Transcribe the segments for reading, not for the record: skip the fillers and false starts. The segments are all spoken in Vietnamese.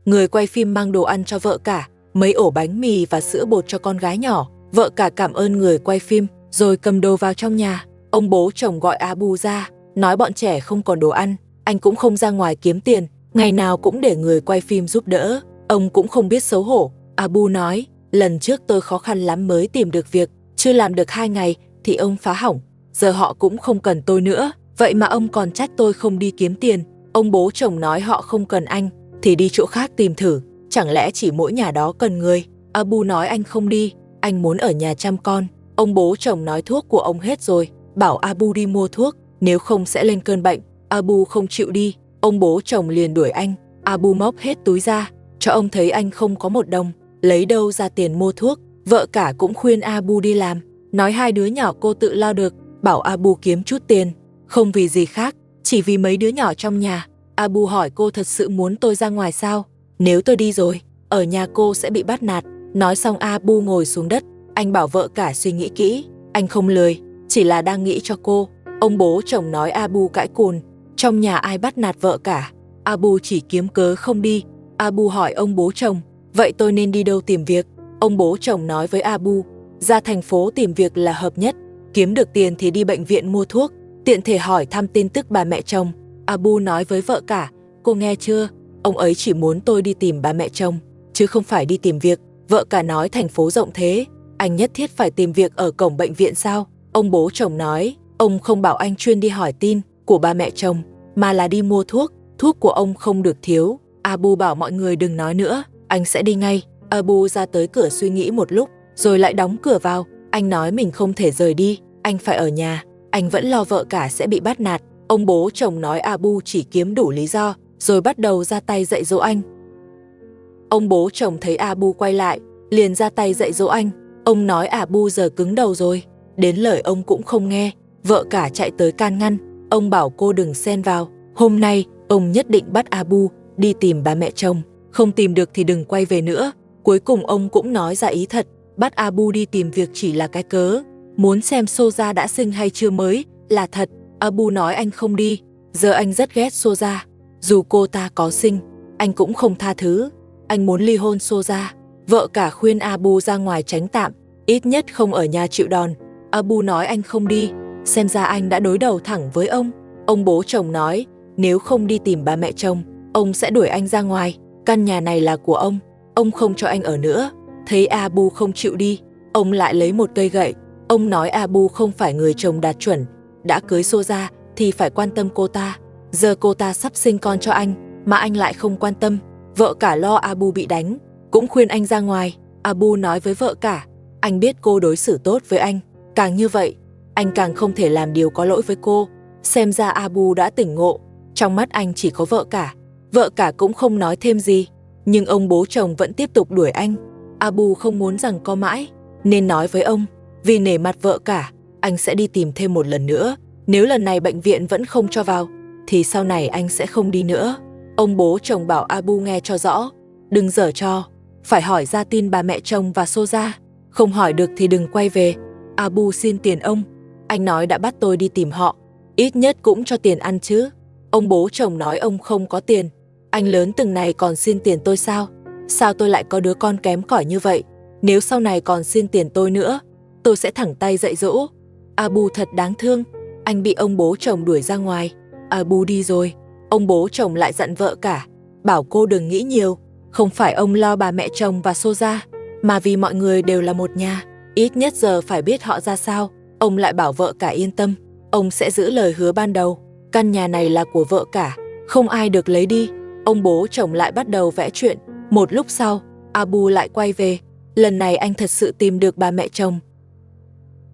Người quay phim mang đồ ăn cho vợ cả, mấy ổ bánh mì và sữa bột cho con gái nhỏ. Vợ cả cảm ơn người quay phim, rồi cầm đồ vào trong nhà. Ông bố chồng gọi Abu ra, nói bọn trẻ không còn đồ ăn, anh cũng không ra ngoài kiếm tiền, ngày nào cũng để người quay phim giúp đỡ. Ông cũng không biết xấu hổ. Abu nói, lần trước tôi khó khăn lắm mới tìm được việc, chưa làm được 2 ngày thì ông phá hỏng. Giờ họ cũng không cần tôi nữa, vậy mà ông còn trách tôi không đi kiếm tiền. Ông bố chồng nói họ không cần anh, thì đi chỗ khác tìm thử, chẳng lẽ chỉ mỗi nhà đó cần người. Abu nói anh không đi, anh muốn ở nhà chăm con. Ông bố chồng nói thuốc của ông hết rồi, bảo Abu đi mua thuốc, nếu không sẽ lên cơn bệnh. Abu không chịu đi, ông bố chồng liền đuổi anh. Abu móc hết túi ra, cho ông thấy anh không có một đồng, lấy đâu ra tiền mua thuốc. Vợ cả cũng khuyên Abu đi làm, nói 2 đứa nhỏ cô tự lo được, bảo Abu kiếm chút tiền, không vì gì khác, chỉ vì mấy đứa nhỏ trong nhà. Abu hỏi cô thật sự muốn tôi ra ngoài sao? Nếu tôi đi rồi, ở nhà cô sẽ bị bắt nạt. Nói xong Abu ngồi xuống đất, anh bảo vợ cả suy nghĩ kỹ, anh không lười, chỉ là đang nghĩ cho cô. Ông bố chồng nói Abu cãi cùn, trong nhà ai bắt nạt vợ cả. Abu chỉ kiếm cớ không đi. Abu hỏi ông bố chồng, vậy tôi nên đi đâu tìm việc? Ông bố chồng nói với Abu, ra thành phố tìm việc là hợp nhất, kiếm được tiền thì đi bệnh viện mua thuốc, tiện thể hỏi thăm tin tức bà mẹ chồng. Abu nói với vợ cả, cô nghe chưa, ông ấy chỉ muốn tôi đi tìm bà mẹ chồng, chứ không phải đi tìm việc. Vợ cả nói thành phố rộng thế, anh nhất thiết phải tìm việc ở cổng bệnh viện sao? Ông bố chồng nói, ông không bảo anh chuyên đi hỏi tin của bà mẹ chồng, mà là đi mua thuốc, thuốc của ông không được thiếu. Abu bảo mọi người đừng nói nữa, anh sẽ đi ngay. Abu ra tới cửa suy nghĩ một lúc, rồi lại đóng cửa vào. Anh nói mình không thể rời đi, anh phải ở nhà, anh vẫn lo vợ cả sẽ bị bắt nạt. Ông bố chồng nói Abu chỉ kiếm đủ lý do, rồi bắt đầu ra tay dạy dỗ anh. Ông bố chồng thấy Abu quay lại, liền ra tay dạy dỗ anh. Ông nói Abu giờ cứng đầu rồi, đến lời ông cũng không nghe. Vợ cả chạy tới can ngăn, ông bảo cô đừng xen vào. Hôm nay, ông nhất định bắt Abu đi tìm bà mẹ chồng, không tìm được thì đừng quay về nữa. Cuối cùng ông cũng nói ra ý thật, bắt Abu đi tìm việc chỉ là cái cớ, muốn xem Soja đã sinh hay chưa mới là thật. Abu nói anh không đi, giờ anh rất ghét Soja, dù cô ta có sinh, anh cũng không tha thứ, anh muốn ly hôn Soja. Vợ cả khuyên Abu ra ngoài tránh tạm, ít nhất không ở nhà chịu đòn. Abu nói anh không đi, xem ra anh đã đối đầu thẳng với ông. Ông bố chồng nói, nếu không đi tìm bà mẹ chồng, ông sẽ đuổi anh ra ngoài, căn nhà này là của ông không cho anh ở nữa. Thấy Abu không chịu đi, ông lại lấy một cây gậy. Ông nói Abu không phải người chồng đạt chuẩn, đã cưới Soja thì phải quan tâm cô ta. Giờ cô ta sắp sinh con cho anh, mà anh lại không quan tâm. Vợ cả lo Abu bị đánh, cũng khuyên anh ra ngoài. Abu nói với vợ cả, anh biết cô đối xử tốt với anh, càng như vậy, anh càng không thể làm điều có lỗi với cô. Xem ra Abu đã tỉnh ngộ, trong mắt anh chỉ có vợ cả. Vợ cả cũng không nói thêm gì, nhưng ông bố chồng vẫn tiếp tục đuổi anh. Abu không muốn giằng co mãi, nên nói với ông, vì nể mặt vợ cả, anh sẽ đi tìm thêm một lần nữa. Nếu lần này bệnh viện vẫn không cho vào, thì sau này anh sẽ không đi nữa. Ông bố chồng bảo Abu nghe cho rõ, đừng giở trò, phải hỏi ra tin bà mẹ chồng và Soja, không hỏi được thì đừng quay về. Abu xin tiền ông, anh nói đã bắt tôi đi tìm họ, ít nhất cũng cho tiền ăn chứ. Ông bố chồng nói ông không có tiền, anh lớn từng này còn xin tiền tôi sao? Sao tôi lại có đứa con kém cỏi như vậy? Nếu sau này còn xin tiền tôi nữa, tôi sẽ thẳng tay dạy dỗ. Abu thật đáng thương, anh bị ông bố chồng đuổi ra ngoài. Abu đi rồi, ông bố chồng lại dặn vợ cả, bảo cô đừng nghĩ nhiều, không phải ông lo bà mẹ chồng và Soja, mà vì mọi người đều là một nhà, ít nhất giờ phải biết họ ra sao. Ông lại bảo vợ cả yên tâm, ông sẽ giữ lời hứa ban đầu, căn nhà này là của vợ cả, không ai được lấy đi. Ông bố chồng lại bắt đầu vẽ chuyện. Một lúc sau, Abu lại quay về, lần này anh thật sự tìm được bà mẹ chồng.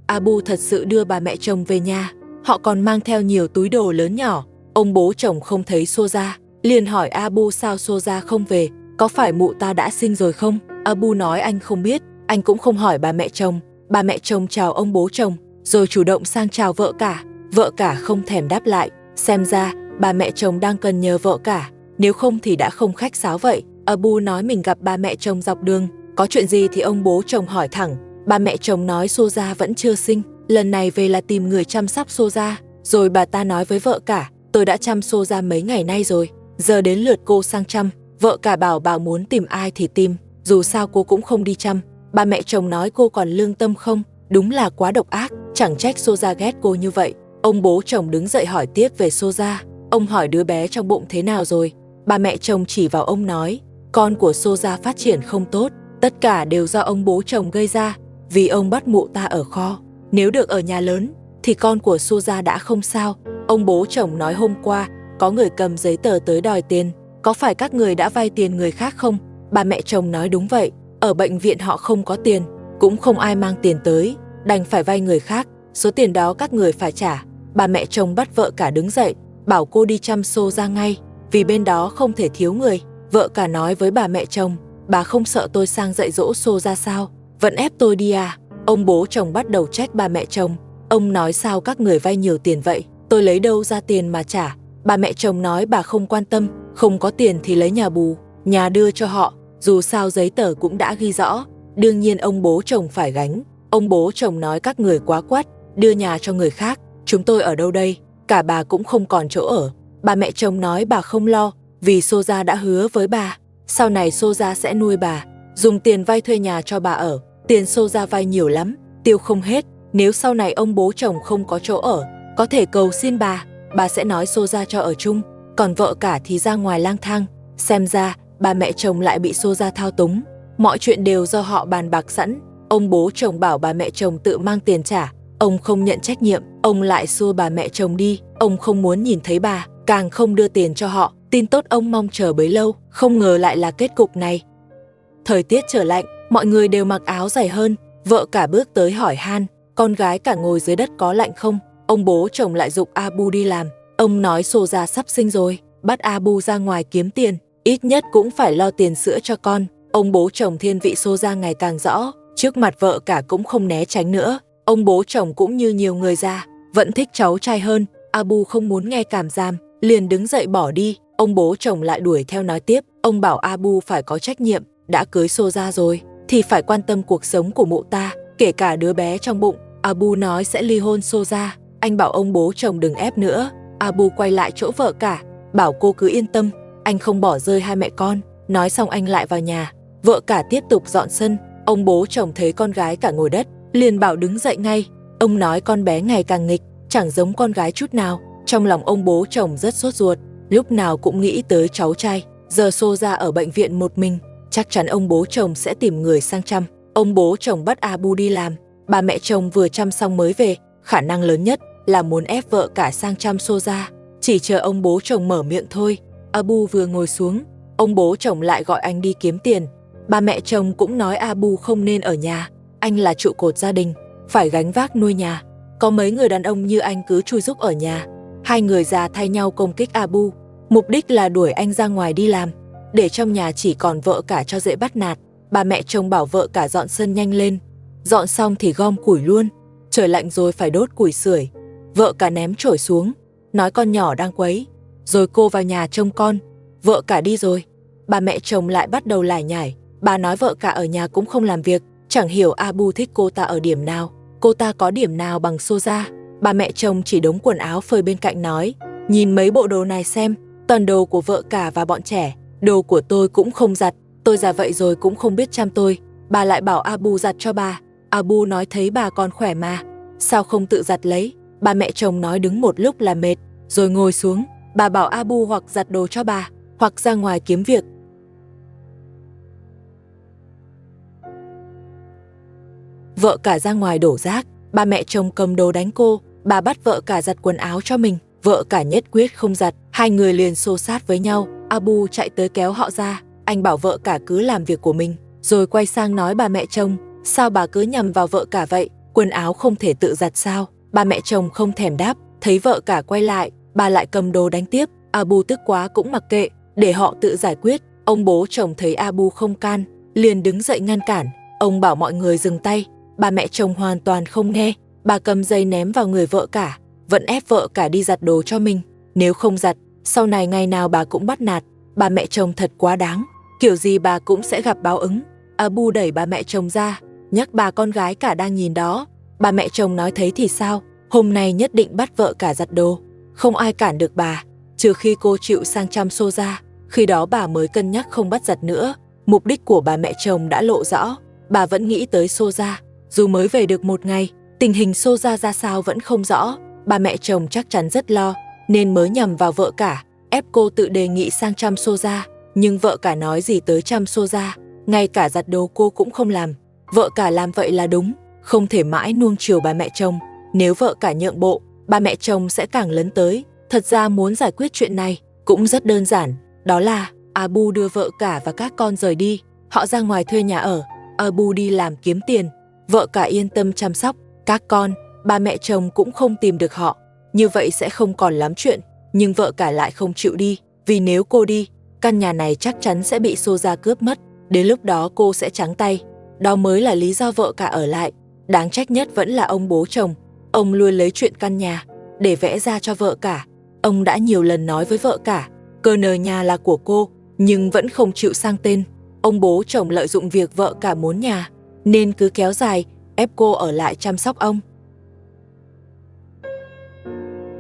Abu thật sự đưa bà mẹ chồng về nhà, họ còn mang theo nhiều túi đồ lớn nhỏ. Ông bố chồng không thấy Soja, liền hỏi Abu sao Soja không về, có phải mụ ta đã sinh rồi không? Abu nói anh không biết, anh cũng không hỏi bà mẹ chồng. Bà mẹ chồng chào ông bố chồng, rồi chủ động sang chào vợ cả. Vợ cả không thèm đáp lại, xem ra bà mẹ chồng đang cần nhờ vợ cả, nếu không thì đã không khách sáo vậy. Abu nói mình gặp bà mẹ chồng dọc đường, có chuyện gì thì ông bố chồng hỏi thẳng. Bà mẹ chồng nói Soja vẫn chưa sinh, lần này về là tìm người chăm sóc Soja. Rồi bà ta nói với vợ cả, tôi đã chăm Soja mấy ngày nay rồi, giờ đến lượt cô sang chăm. Vợ cả bảo bà muốn tìm ai thì tìm, dù sao cô cũng không đi chăm. Bà mẹ chồng nói cô còn lương tâm không, đúng là quá độc ác, chẳng trách Soja ghét cô như vậy. Ông bố chồng đứng dậy hỏi tiếp về Soja. Ông hỏi đứa bé trong bụng thế nào rồi. Bà mẹ chồng chỉ vào ông nói, con của Soja phát triển không tốt, tất cả đều do ông bố chồng gây ra, vì ông bắt mụ ta ở kho. Nếu được ở nhà lớn, thì con của Soja đã không sao. Ông bố chồng nói hôm qua, có người cầm giấy tờ tới đòi tiền, có phải các người đã vay tiền người khác không? Bà mẹ chồng nói đúng vậy, ở bệnh viện họ không có tiền, cũng không ai mang tiền tới, đành phải vay người khác, số tiền đó các người phải trả. Bà mẹ chồng bắt vợ cả đứng dậy, bảo cô đi chăm Soja ngay, vì bên đó không thể thiếu người. Vợ cả nói với bà mẹ chồng, bà không sợ tôi sang dạy dỗ Soja sao? Vẫn ép tôi đi à? Ông bố chồng bắt đầu trách bà mẹ chồng. Ông nói sao các người vay nhiều tiền vậy? Tôi lấy đâu ra tiền mà trả? Bà mẹ chồng nói bà không quan tâm, không có tiền thì lấy nhà bù, nhà đưa cho họ, dù sao giấy tờ cũng đã ghi rõ. Đương nhiên ông bố chồng phải gánh. Ông bố chồng nói các người quá quắt, đưa nhà cho người khác, chúng tôi ở đâu đây? Cả bà cũng không còn chỗ ở. Bà mẹ chồng nói bà không lo, vì Soja đã hứa với bà, sau này Soja sẽ nuôi bà, dùng tiền vay thuê nhà cho bà ở. Tiền Soja vay nhiều lắm, tiêu không hết. Nếu sau này ông bố chồng không có chỗ ở, có thể cầu xin bà sẽ nói Soja cho ở chung, còn vợ cả thì ra ngoài lang thang. Xem ra, bà mẹ chồng lại bị Soja thao túng, mọi chuyện đều do họ bàn bạc sẵn. Ông bố chồng bảo bà mẹ chồng tự mang tiền trả, ông không nhận trách nhiệm, ông lại xua bà mẹ chồng đi, ông không muốn nhìn thấy bà, càng không đưa tiền cho họ. Tin tốt ông mong chờ bấy lâu, không ngờ lại là kết cục này. Thời tiết trở lạnh, mọi người đều mặc áo dày hơn, vợ cả bước tới hỏi han, con gái cả ngồi dưới đất có lạnh không? Ông bố chồng lại giục Abu đi làm, ông nói Soja sắp sinh rồi, bắt Abu ra ngoài kiếm tiền, ít nhất cũng phải lo tiền sữa cho con. Ông bố chồng thiên vị Soja ngày càng rõ, trước mặt vợ cả cũng không né tránh nữa. Ông bố chồng cũng như nhiều người già, vẫn thích cháu trai hơn. Abu không muốn nghe cảm giảm, liền đứng dậy bỏ đi. Ông bố chồng lại đuổi theo nói tiếp, ông bảo Abu phải có trách nhiệm, đã cưới Soja rồi thì phải quan tâm cuộc sống của mụ ta, kể cả đứa bé trong bụng. Abu nói sẽ ly hôn Soja, anh bảo ông bố chồng đừng ép nữa. Abu quay lại chỗ vợ cả, bảo cô cứ yên tâm, anh không bỏ rơi hai mẹ con. Nói xong anh lại vào nhà, vợ cả tiếp tục dọn sân. Ông bố chồng thấy con gái cả ngồi đất, liền bảo đứng dậy ngay. Ông nói con bé ngày càng nghịch, chẳng giống con gái chút nào. Trong lòng ông bố chồng rất sốt ruột, lúc nào cũng nghĩ tới cháu trai. Giờ Soja ở bệnh viện một mình, chắc chắn ông bố chồng sẽ tìm người sang chăm. Ông bố chồng bắt Abu đi làm, bà mẹ chồng vừa chăm xong mới về, khả năng lớn nhất là muốn ép vợ cả sang chăm Soja. Chỉ chờ ông bố chồng mở miệng thôi. Abu vừa ngồi xuống, ông bố chồng lại gọi anh đi kiếm tiền. Bà mẹ chồng cũng nói Abu không nên ở nhà, anh là trụ cột gia đình, phải gánh vác nuôi nhà. Có mấy người đàn ông như anh cứ chui rúc ở nhà. Hai người già thay nhau công kích Abu, mục đích là đuổi anh ra ngoài đi làm, để trong nhà chỉ còn vợ cả cho dễ bắt nạt. Bà mẹ chồng bảo vợ cả dọn sân nhanh lên, dọn xong thì gom củi luôn, trời lạnh rồi phải đốt củi sưởi. Vợ cả ném chổi xuống, nói con nhỏ đang quấy, rồi cô vào nhà trông con. Vợ cả đi rồi, bà mẹ chồng lại bắt đầu lải nhải. Bà nói vợ cả ở nhà cũng không làm việc, chẳng hiểu Abu thích cô ta ở điểm nào, cô ta có điểm nào bằng Soja. Bà mẹ chồng chỉ đống quần áo phơi bên cạnh nói, nhìn mấy bộ đồ này xem, toàn đồ của vợ cả và bọn trẻ, đồ của tôi cũng không giặt, tôi già vậy rồi cũng không biết chăm tôi. Bà lại bảo Abu giặt cho bà. Abu nói thấy bà còn khỏe mà, sao không tự giặt lấy. Bà mẹ chồng nói đứng một lúc là mệt, rồi ngồi xuống. Bà bảo Abu hoặc giặt đồ cho bà, hoặc ra ngoài kiếm việc. Vợ cả ra ngoài đổ rác, bà mẹ chồng cầm đồ đánh cô. Bà bắt vợ cả giặt quần áo cho mình, vợ cả nhất quyết không giặt. Hai người liền xô xát với nhau. Abu chạy tới kéo họ ra, anh bảo vợ cả cứ làm việc của mình, rồi quay sang nói bà mẹ chồng, sao bà cứ nhầm vào vợ cả vậy, quần áo không thể tự giặt sao? Bà mẹ chồng không thèm đáp. Thấy vợ cả quay lại, bà lại cầm đồ đánh tiếp. Abu tức quá cũng mặc kệ, để họ tự giải quyết. Ông bố chồng thấy Abu không can, liền đứng dậy ngăn cản. Ông bảo mọi người dừng tay. Bà mẹ chồng hoàn toàn không nghe. Bà cầm giày ném vào người vợ cả, vẫn ép vợ cả đi giặt đồ cho mình. Nếu không giặt, sau này ngày nào bà cũng bắt nạt. Bà mẹ chồng thật quá đáng, kiểu gì bà cũng sẽ gặp báo ứng. Abu đẩy bà mẹ chồng ra, nhắc bà con gái cả đang nhìn đó. Bà mẹ chồng nói thấy thì sao, hôm nay nhất định bắt vợ cả giặt đồ, không ai cản được bà, trừ khi cô chịu sang chăm Soja, Khi đó bà mới cân nhắc không bắt giặt nữa. Mục đích của bà mẹ chồng đã lộ rõ. Bà vẫn nghĩ tới Soja. Dù mới về được một ngày, tình hình Soja ra sao vẫn không rõ. Bà mẹ chồng chắc chắn rất lo, nên mới nhầm vào vợ cả, ép cô tự đề nghị sang chăm Soja. Nhưng vợ cả nói gì tới chăm Soja, ngay cả giặt đồ cô cũng không làm. Vợ cả làm vậy là đúng, không thể mãi nuông chiều bà mẹ chồng. Nếu vợ cả nhượng bộ, bà mẹ chồng sẽ càng lấn tới. Thật ra muốn giải quyết chuyện này cũng rất đơn giản, đó là Abu đưa vợ cả và các con rời đi. Họ ra ngoài thuê nhà ở, Abu đi làm kiếm tiền. Vợ cả yên tâm chăm sóc các con, bà mẹ chồng cũng không tìm được họ. Như vậy sẽ không còn lắm chuyện. Nhưng vợ cả lại không chịu đi, vì nếu cô đi, căn nhà này chắc chắn sẽ bị Soja cướp mất. Đến lúc đó cô sẽ trắng tay. Đó mới là lý do vợ cả ở lại. Đáng trách nhất vẫn là ông bố chồng. Ông luôn lấy chuyện căn nhà để vẽ ra cho vợ cả. Ông đã nhiều lần nói với vợ cả, cơ nờ nhà là của cô, nhưng vẫn không chịu sang tên. Ông bố chồng lợi dụng việc vợ cả muốn nhà, nên cứ kéo dài, ép cô ở lại chăm sóc ông.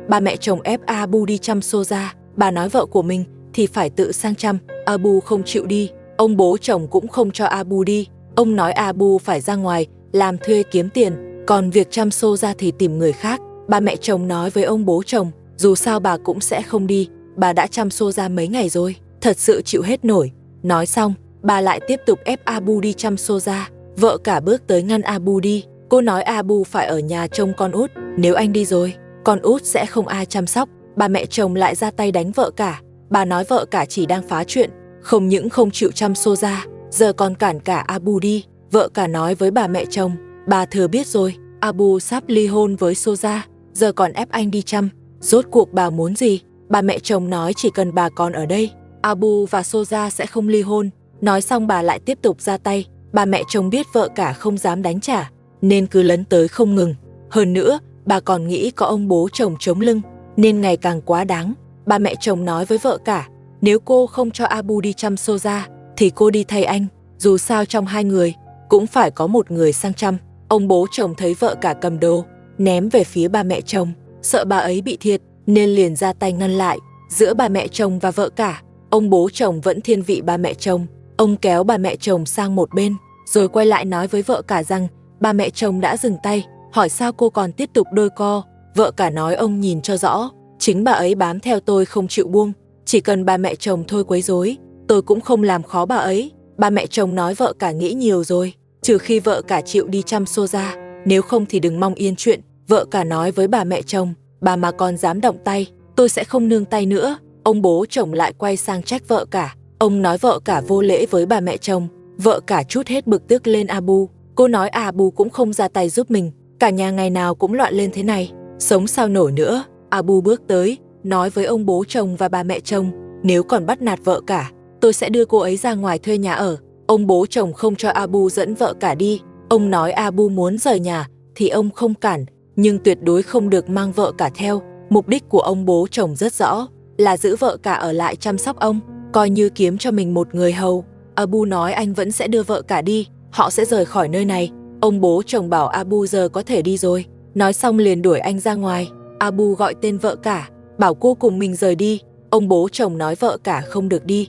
Bà mẹ chồng ép Abu đi chăm Soja. Bà nói vợ của mình thì phải tự sang chăm. Abu không chịu đi. Ông bố chồng cũng không cho Abu đi. Ông nói Abu phải ra ngoài làm thuê kiếm tiền, còn việc chăm Soja thì tìm người khác. Bà mẹ chồng nói với ông bố chồng, dù sao bà cũng sẽ không đi. Bà đã chăm Soja mấy ngày rồi, thật sự chịu hết nổi. Nói xong, bà lại tiếp tục ép Abu đi chăm Soja. Vợ cả bước tới ngăn Abu đi. Cô nói Abu phải ở nhà trông con út. Nếu anh đi rồi, con út sẽ không ai chăm sóc. Bà mẹ chồng lại ra tay đánh vợ cả. Bà nói vợ cả chỉ đang phá chuyện, không những không chịu chăm Soja, giờ còn cản cả Abu đi. Vợ cả nói với bà mẹ chồng, bà thừa biết rồi, Abu sắp ly hôn với Soja, giờ còn ép anh đi chăm. Rốt cuộc bà muốn gì? Bà mẹ chồng nói chỉ cần bà còn ở đây, Abu và Soja sẽ không ly hôn. Nói xong bà lại tiếp tục ra tay. Bà mẹ chồng biết vợ cả không dám đánh trả, nên cứ lấn tới không ngừng. Hơn nữa, bà còn nghĩ có ông bố chồng chống lưng, nên ngày càng quá đáng. Bà mẹ chồng nói với vợ cả, nếu cô không cho Abu đi chăm Soja, thì cô đi thay anh. Dù sao trong hai người, cũng phải có một người sang chăm. Ông bố chồng thấy vợ cả cầm đồ, ném về phía bà mẹ chồng. Sợ bà ấy bị thiệt, nên liền ra tay ngăn lại. Giữa bà mẹ chồng và vợ cả, ông bố chồng vẫn thiên vị bà mẹ chồng. Ông kéo bà mẹ chồng sang một bên, rồi quay lại nói với vợ cả rằng bà mẹ chồng đã dừng tay, hỏi sao cô còn tiếp tục đôi co. Vợ cả nói ông nhìn cho rõ, chính bà ấy bám theo tôi không chịu buông. Chỉ cần bà mẹ chồng thôi quấy rối, tôi cũng không làm khó bà ấy. Bà mẹ chồng nói vợ cả nghĩ nhiều rồi, trừ khi vợ cả chịu đi chăm Soja, nếu không thì đừng mong yên chuyện. Vợ cả nói với bà mẹ chồng, bà mà còn dám động tay, tôi sẽ không nương tay nữa. Ông bố chồng lại quay sang trách vợ cả. Ông nói vợ cả vô lễ với bà mẹ chồng. Vợ cả trút hết bực tức lên Abu. Cô nói Abu cũng không ra tay giúp mình, cả nhà ngày nào cũng loạn lên thế này, sống sao nổi nữa. Abu bước tới, nói với ông bố chồng và bà mẹ chồng, nếu còn bắt nạt vợ cả, tôi sẽ đưa cô ấy ra ngoài thuê nhà ở. Ông bố chồng không cho Abu dẫn vợ cả đi. Ông nói Abu muốn rời nhà thì ông không cản, nhưng tuyệt đối không được mang vợ cả theo. Mục đích của ông bố chồng rất rõ, là giữ vợ cả ở lại chăm sóc ông, coi như kiếm cho mình một người hầu. Abu nói anh vẫn sẽ đưa vợ cả đi, họ sẽ rời khỏi nơi này. Ông bố chồng bảo Abu giờ có thể đi rồi. Nói xong liền đuổi anh ra ngoài. Abu gọi tên vợ cả, bảo cô cùng mình rời đi. Ông bố chồng nói vợ cả không được đi.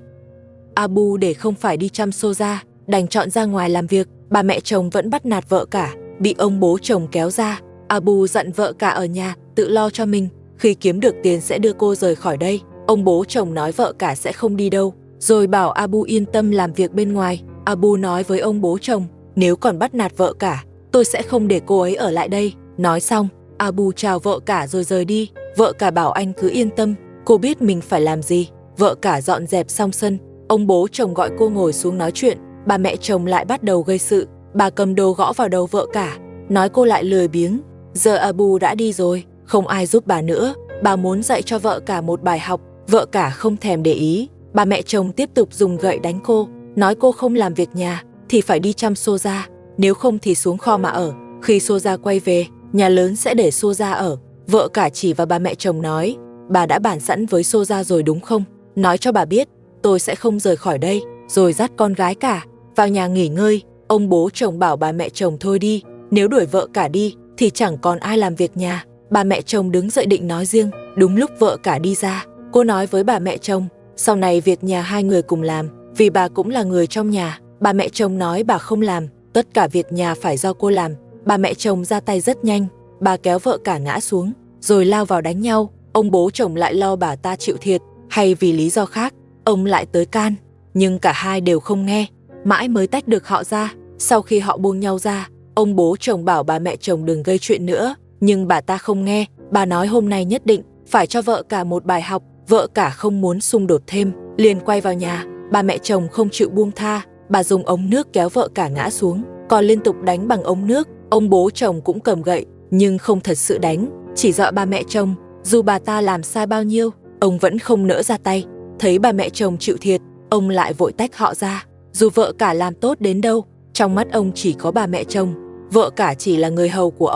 Abu để không phải đi chăm Soja, đành chọn ra ngoài làm việc. Bà mẹ chồng vẫn bắt nạt vợ cả, bị ông bố chồng kéo ra. Abu dặn vợ cả ở nhà, tự lo cho mình. Khi kiếm được tiền sẽ đưa cô rời khỏi đây. Ông bố chồng nói vợ cả sẽ không đi đâu, rồi bảo Abu yên tâm làm việc bên ngoài. Abu nói với ông bố chồng, nếu còn bắt nạt vợ cả, tôi sẽ không để cô ấy ở lại đây. Nói xong, Abu chào vợ cả rồi rời đi. Vợ cả bảo anh cứ yên tâm, cô biết mình phải làm gì. Vợ cả dọn dẹp xong sân, ông bố chồng gọi cô ngồi xuống nói chuyện. Bà mẹ chồng lại bắt đầu gây sự. Bà cầm đồ gõ vào đầu vợ cả, nói cô lại lười biếng. Giờ Abu đã đi rồi, không ai giúp bà nữa. Bà muốn dạy cho vợ cả một bài học. Vợ cả không thèm để ý. Bà mẹ chồng tiếp tục dùng gậy đánh cô, nói cô không làm việc nhà thì phải đi chăm Soja, nếu không thì xuống kho mà ở. Khi Soja quay về, nhà lớn sẽ để Soja ở. Vợ cả chỉ vào bà mẹ chồng nói, bà đã bàn sẵn với Soja rồi đúng không? Nói cho bà biết, tôi sẽ không rời khỏi đây. Rồi dắt con gái cả vào nhà nghỉ ngơi. Ông bố chồng bảo bà mẹ chồng thôi đi, nếu đuổi vợ cả đi thì chẳng còn ai làm việc nhà. Bà mẹ chồng đứng dậy định nói riêng, đúng lúc vợ cả đi ra. Cô nói với bà mẹ chồng, Sau này việc nhà hai người cùng làm, vì bà cũng là người trong nhà. Bà mẹ chồng nói bà không làm, tất cả việc nhà phải do cô làm. Bà mẹ chồng ra tay rất nhanh, bà kéo vợ cả ngã xuống, rồi lao vào đánh nhau. Ông bố chồng lại lo bà ta chịu thiệt, hay vì lý do khác, ông lại tới can. Nhưng cả hai đều không nghe, mãi mới tách được họ ra. Sau khi họ buông nhau ra, ông bố chồng bảo bà mẹ chồng đừng gây chuyện nữa, nhưng bà ta không nghe. Bà nói hôm nay nhất định phải cho vợ cả một bài học. Vợ cả không muốn xung đột thêm, liền quay vào nhà. Bà mẹ chồng không chịu buông tha, bà dùng ống nước kéo vợ cả ngã xuống, còn liên tục đánh bằng ống nước. Ông bố chồng cũng cầm gậy, nhưng không thật sự đánh, chỉ dọa bà mẹ chồng. Dù bà ta làm sai bao nhiêu, ông vẫn không nỡ ra tay. Thấy bà mẹ chồng chịu thiệt, ông lại vội tách họ ra. Dù vợ cả làm tốt đến đâu, trong mắt ông chỉ có bà mẹ chồng. Vợ cả chỉ là người hầu của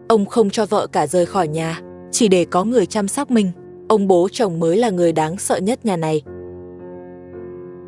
ông không cho vợ cả rời khỏi nhà, chỉ để có người chăm sóc mình. Ông bố chồng mới là người đáng sợ nhất nhà này.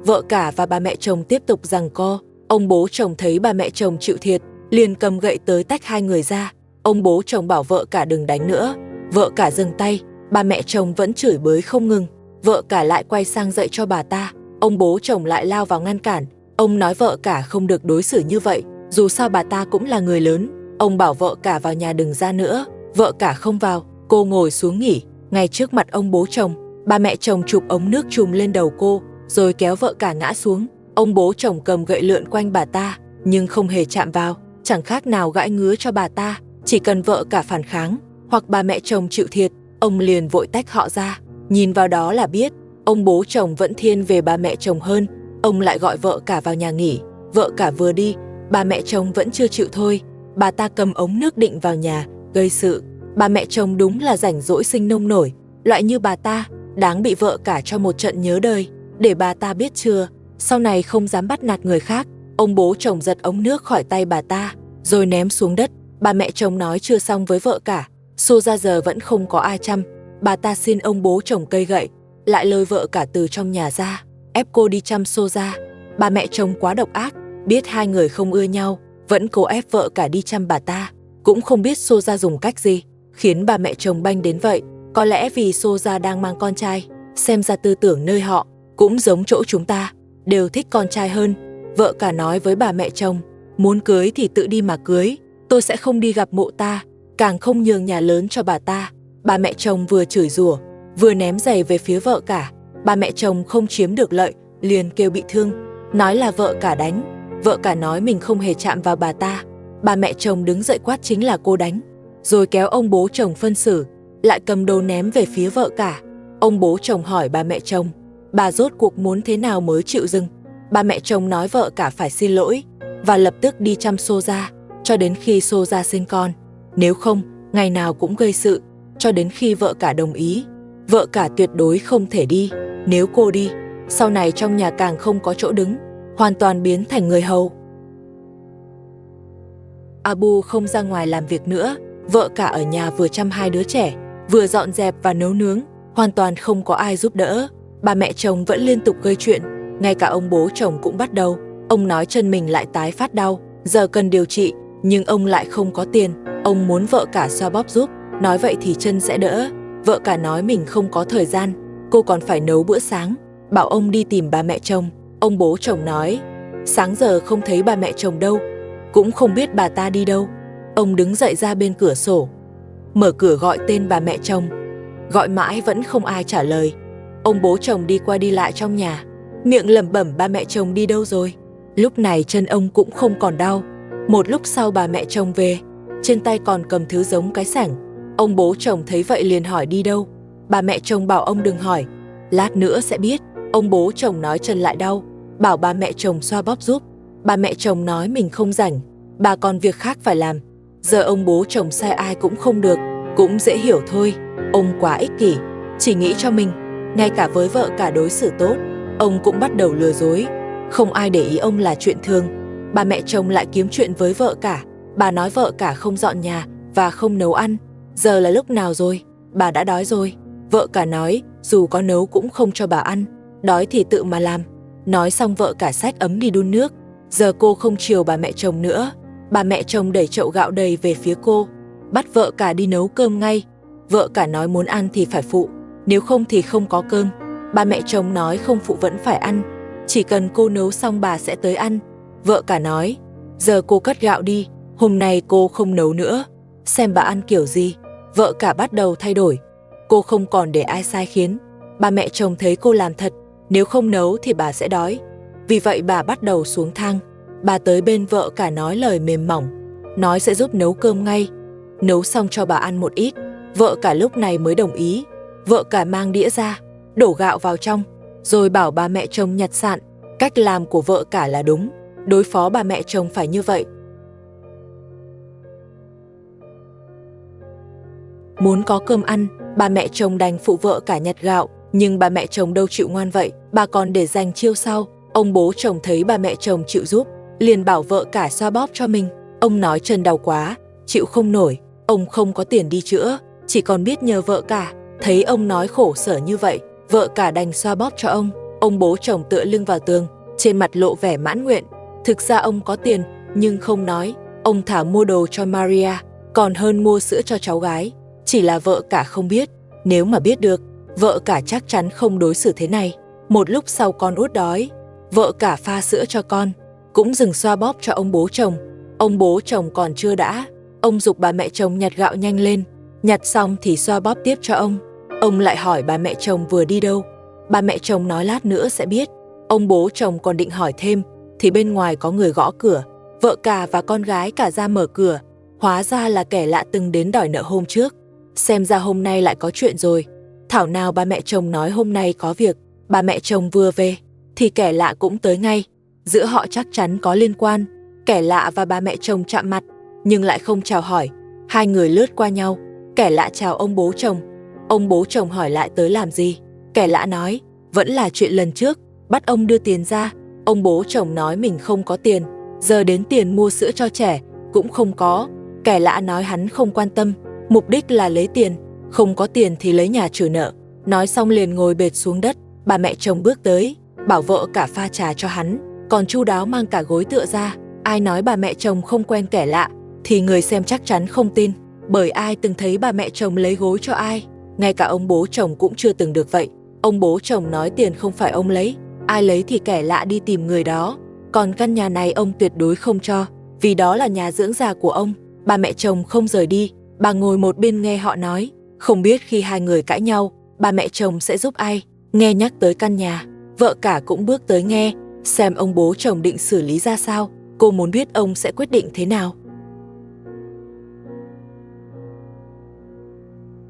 Vợ cả và bà mẹ chồng tiếp tục giằng co. Ông bố chồng thấy bà mẹ chồng chịu thiệt, liền cầm gậy tới tách hai người ra. Ông bố chồng bảo vợ cả đừng đánh nữa. Vợ cả dừng tay, bà mẹ chồng vẫn chửi bới không ngừng. Vợ cả lại quay sang dạy cho bà ta. Ông bố chồng lại lao vào ngăn cản. Ông nói vợ cả không được đối xử như vậy, dù sao bà ta cũng là người lớn. Ông bảo vợ cả vào nhà đừng ra nữa. Vợ cả không vào, cô ngồi xuống nghỉ. Ngay trước mặt ông bố chồng, bà mẹ chồng chụp ống nước chùm lên đầu cô, rồi kéo vợ cả ngã xuống. Ông bố chồng cầm gậy lượn quanh bà ta, nhưng không hề chạm vào, chẳng khác nào gãi ngứa cho bà ta. Chỉ cần vợ cả phản kháng, hoặc bà mẹ chồng chịu thiệt, ông liền vội tách họ ra. Nhìn vào đó là biết, ông bố chồng vẫn thiên về bà mẹ chồng hơn. Ông lại gọi vợ cả vào nhà nghỉ. Vợ cả vừa đi, bà mẹ chồng vẫn chưa chịu thôi. Bà ta cầm ống nước định vào nhà, gây sự. Bà mẹ chồng đúng là rảnh rỗi sinh nông nổi, loại như bà ta, đáng bị vợ cả cho một trận nhớ đời. Để bà ta biết chưa, sau này không dám bắt nạt người khác. Ông bố chồng giật ống nước khỏi tay bà ta, rồi ném xuống đất. Bà mẹ chồng nói chưa xong với vợ cả, xô ra giờ vẫn không có ai chăm. Bà ta xin ông bố chồng cây gậy, lại lôi vợ cả từ trong nhà ra, ép cô đi chăm xô ra. Bà mẹ chồng quá độc ác, biết hai người không ưa nhau, vẫn cố ép vợ cả đi chăm bà ta. Cũng không biết xô ra dùng cách gì, khiến bà mẹ chồng banh đến vậy. Có lẽ vì xô ra đang mang con trai, xem ra tư tưởng nơi họ cũng giống chỗ chúng ta, đều thích con trai hơn. Vợ cả nói với bà mẹ chồng, muốn cưới thì tự đi mà cưới, tôi sẽ không đi gặp mộ ta, càng không nhường nhà lớn cho bà ta. Bà mẹ chồng vừa chửi rủa, vừa ném giày về phía vợ cả. Bà mẹ chồng không chiếm được lợi, liền kêu bị thương, nói là vợ cả đánh. Vợ cả nói mình không hề chạm vào bà ta. Bà mẹ chồng đứng dậy quát chính là cô đánh, rồi kéo ông bố chồng phân xử, lại cầm đồ ném về phía vợ cả. Ông bố chồng hỏi bà mẹ chồng, bà rốt cuộc muốn thế nào mới chịu dừng. Bà mẹ chồng nói vợ cả phải xin lỗi, và lập tức đi chăm xô ra, cho đến khi xô ra sinh con. Nếu không, ngày nào cũng gây sự, cho đến khi vợ cả đồng ý. Vợ cả tuyệt đối không thể đi, nếu cô đi, sau này trong nhà càng không có chỗ đứng, hoàn toàn biến thành người hầu. Abu không ra ngoài làm việc nữa, vợ cả ở nhà vừa chăm hai đứa trẻ, vừa dọn dẹp và nấu nướng, hoàn toàn không có ai giúp đỡ. Bà mẹ chồng vẫn liên tục gây chuyện, ngay cả ông bố chồng cũng bắt đầu. Ông nói chân mình lại tái phát đau, giờ cần điều trị, nhưng ông lại không có tiền. Ông muốn vợ cả xoa bóp giúp, nói vậy thì chân sẽ đỡ. Vợ cả nói mình không có thời gian, cô còn phải nấu bữa sáng, bảo ông đi tìm bà mẹ chồng. Ông bố chồng nói, sáng giờ không thấy bà mẹ chồng đâu, cũng không biết bà ta đi đâu. Ông đứng dậy ra bên cửa sổ, mở cửa gọi tên bà mẹ chồng, gọi mãi vẫn không ai trả lời. Ông bố chồng đi qua đi lại trong nhà, miệng lẩm bẩm bà mẹ chồng đi đâu rồi. Lúc này chân ông cũng không còn đau. Một lúc sau bà mẹ chồng về, trên tay còn cầm thứ giống cái sẻng. Ông bố chồng thấy vậy liền hỏi đi đâu. Bà mẹ chồng bảo ông đừng hỏi, lát nữa sẽ biết. Ông bố chồng nói chân lại đau, bảo bà mẹ chồng xoa bóp giúp. Bà mẹ chồng nói mình không rảnh, bà còn việc khác phải làm. Giờ ông bố chồng sai ai cũng không được, cũng dễ hiểu thôi. Ông quá ích kỷ, chỉ nghĩ cho mình. Ngay cả với vợ cả đối xử tốt, ông cũng bắt đầu lừa dối. Không ai để ý ông là chuyện thường. Bà mẹ chồng lại kiếm chuyện với vợ cả. Bà nói vợ cả không dọn nhà và không nấu ăn. Giờ là lúc nào rồi? Bà đã đói rồi. Vợ cả nói dù có nấu cũng không cho bà ăn, đói thì tự mà làm. Nói xong vợ cả xách ấm đi đun nước. Giờ cô không chiều bà mẹ chồng nữa. Bà mẹ chồng đẩy chậu gạo đầy về phía cô, bắt vợ cả đi nấu cơm ngay. Vợ cả nói muốn ăn thì phải phụ, nếu không thì không có cơm. Ba mẹ chồng nói không phụ vẫn phải ăn, chỉ cần cô nấu xong bà sẽ tới ăn. Vợ cả nói, giờ cô cất gạo đi, hôm nay cô không nấu nữa, xem bà ăn kiểu gì. Vợ cả bắt đầu thay đổi, cô không còn để ai sai khiến. Ba mẹ chồng thấy cô làm thật, nếu không nấu thì bà sẽ đói. Vì vậy bà bắt đầu xuống thang. Bà tới bên vợ cả nói lời mềm mỏng, nói sẽ giúp nấu cơm ngay, nấu xong cho bà ăn một ít. Vợ cả lúc này mới đồng ý. Vợ cả mang đĩa ra, đổ gạo vào trong, rồi bảo ba mẹ chồng nhặt sạn. Cách làm của vợ cả là đúng, đối phó bà mẹ chồng phải như vậy. Muốn có cơm ăn, bà mẹ chồng đành phụ vợ cả nhặt gạo, nhưng bà mẹ chồng đâu chịu ngoan vậy, bà còn để dành chiêu sau. Ông bố chồng thấy bà mẹ chồng chịu giúp, liền bảo vợ cả xoa bóp cho mình. Ông nói chân đau quá, chịu không nổi, ông không có tiền đi chữa, chỉ còn biết nhờ vợ cả. Thấy ông nói khổ sở như vậy, vợ cả đành xoa bóp cho ông. Ông bố chồng tựa lưng vào tường, trên mặt lộ vẻ mãn nguyện. Thực ra ông có tiền, nhưng không nói. Ông thả mua đồ cho Maria, còn hơn mua sữa cho cháu gái. Chỉ là vợ cả không biết, nếu mà biết được, vợ cả chắc chắn không đối xử thế này. Một lúc sau con út đói, vợ cả pha sữa cho con, cũng dừng xoa bóp cho ông bố chồng. Ông bố chồng còn chưa đã, ông giục bà mẹ chồng nhặt gạo nhanh lên, nhặt xong thì xoa bóp tiếp cho ông. Ông lại hỏi bà mẹ chồng vừa đi đâu. Bà mẹ chồng nói lát nữa sẽ biết. Ông bố chồng còn định hỏi thêm, thì bên ngoài có người gõ cửa. Vợ cả và con gái cả ra mở cửa, hóa ra là kẻ lạ từng đến đòi nợ hôm trước. Xem ra hôm nay lại có chuyện rồi. Thảo nào bà mẹ chồng nói hôm nay có việc. Bà mẹ chồng vừa về, thì kẻ lạ cũng tới ngay. Giữa họ chắc chắn có liên quan. Kẻ lạ và bà mẹ chồng chạm mặt, nhưng lại không chào hỏi. Hai người lướt qua nhau. Kẻ lạ chào ông bố chồng. Ông bố chồng hỏi lại tới làm gì. Kẻ lạ nói, vẫn là chuyện lần trước, bắt ông đưa tiền ra. Ông bố chồng nói mình không có tiền, giờ đến tiền mua sữa cho trẻ cũng không có. Kẻ lạ nói hắn không quan tâm, mục đích là lấy tiền, không có tiền thì lấy nhà trừ nợ. Nói xong liền ngồi bệt xuống đất. Bà mẹ chồng bước tới, bảo vợ cả pha trà cho hắn, còn chu đáo mang cả gối tựa ra. Ai nói bà mẹ chồng không quen kẻ lạ, thì người xem chắc chắn không tin, bởi ai từng thấy bà mẹ chồng lấy gối cho ai. Ngay cả ông bố chồng cũng chưa từng được vậy. Ông bố chồng nói tiền không phải ông lấy, ai lấy thì kẻ lạ đi tìm người đó. Còn căn nhà này ông tuyệt đối không cho, vì đó là nhà dưỡng già của ông. Bà mẹ chồng không rời đi, bà ngồi một bên nghe họ nói. Không biết khi hai người cãi nhau, bà mẹ chồng sẽ giúp ai. Nghe nhắc tới căn nhà, vợ cả cũng bước tới nghe, xem ông bố chồng định xử lý ra sao. Cô muốn biết ông sẽ quyết định thế nào.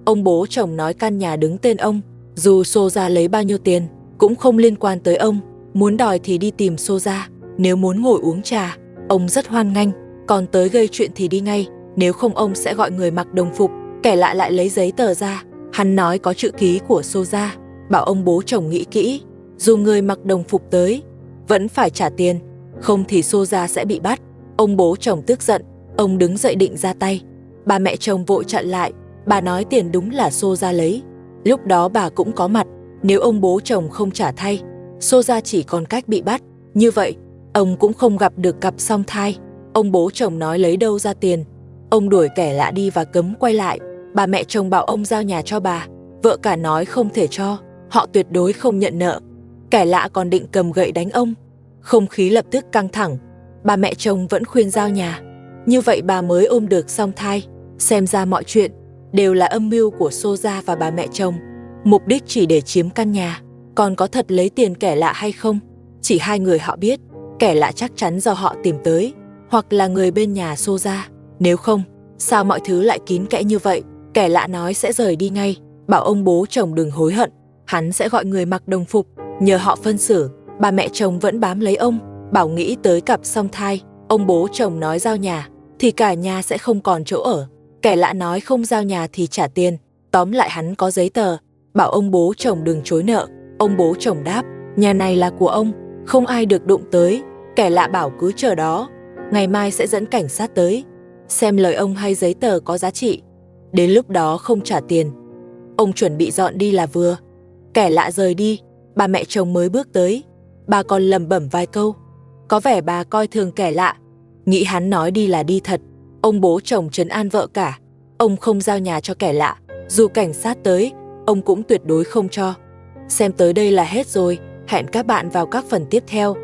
Ông bố chồng nói căn nhà đứng tên ông, dù Xô Gia lấy bao nhiêu tiền cũng không liên quan tới ông. Muốn đòi thì đi tìm Xô Gia, nếu muốn ngồi uống trà, ông rất hoan nghênh. Còn tới gây chuyện thì đi ngay, nếu không ông sẽ gọi người mặc đồng phục. Kẻ lạ lại lấy giấy tờ ra, hắn nói có chữ ký của Xô Gia, bảo ông bố chồng nghĩ kỹ, dù người mặc đồng phục tới, vẫn phải trả tiền, không thì Xô Gia sẽ bị bắt. Ông bố chồng tức giận, ông đứng dậy định ra tay. Bà mẹ chồng vội chặn lại, bà nói tiền đúng là Xô Gia lấy. Lúc đó bà cũng có mặt, nếu ông bố chồng không trả thay, Xô Gia chỉ còn cách bị bắt. Như vậy, ông cũng không gặp được cặp song thai. Ông bố chồng nói lấy đâu ra tiền. Ông đuổi kẻ lạ đi và cấm quay lại. Bà mẹ chồng bảo ông giao nhà cho bà. Vợ cả nói không thể cho, họ tuyệt đối không nhận nợ. Kẻ lạ còn định cầm gậy đánh ông. Không khí lập tức căng thẳng. Bà mẹ chồng vẫn khuyên giao nhà, như vậy bà mới ôm được song thai. Xem ra mọi chuyện đều là âm mưu của Xô Gia và bà mẹ chồng, mục đích chỉ để chiếm căn nhà. Còn có thật lấy tiền kẻ lạ hay không, chỉ hai người họ biết. Kẻ lạ chắc chắn do họ tìm tới, hoặc là người bên nhà Xô Gia. Nếu không, sao mọi thứ lại kín kẽ như vậy? Kẻ lạ nói sẽ rời đi ngay, bảo ông bố chồng đừng hối hận, hắn sẽ gọi người mặc đồng phục, nhờ họ phân xử. Bà mẹ chồng vẫn bám lấy ông, bảo nghĩ tới cặp song thai. Ông bố chồng nói giao nhà, thì cả nhà sẽ không còn chỗ ở. Kẻ lạ nói không giao nhà thì trả tiền. Tóm lại hắn có giấy tờ, bảo ông bố chồng đừng chối nợ. Ông bố chồng đáp, nhà này là của ông, không ai được đụng tới. Kẻ lạ bảo cứ chờ đó, ngày mai sẽ dẫn cảnh sát tới, xem lời ông hay giấy tờ có giá trị. Đến lúc đó không trả tiền, ông chuẩn bị dọn đi là vừa. Kẻ lạ rời đi, bà mẹ chồng mới bước tới. Bà còn lẩm bẩm vài câu, có vẻ bà coi thường kẻ lạ, nghĩ hắn nói đi là đi thật. Ông bố chồng trấn an vợ cả, ông không giao nhà cho kẻ lạ, dù cảnh sát tới, ông cũng tuyệt đối không cho. Xem tới đây là hết rồi, hẹn các bạn vào các phần tiếp theo.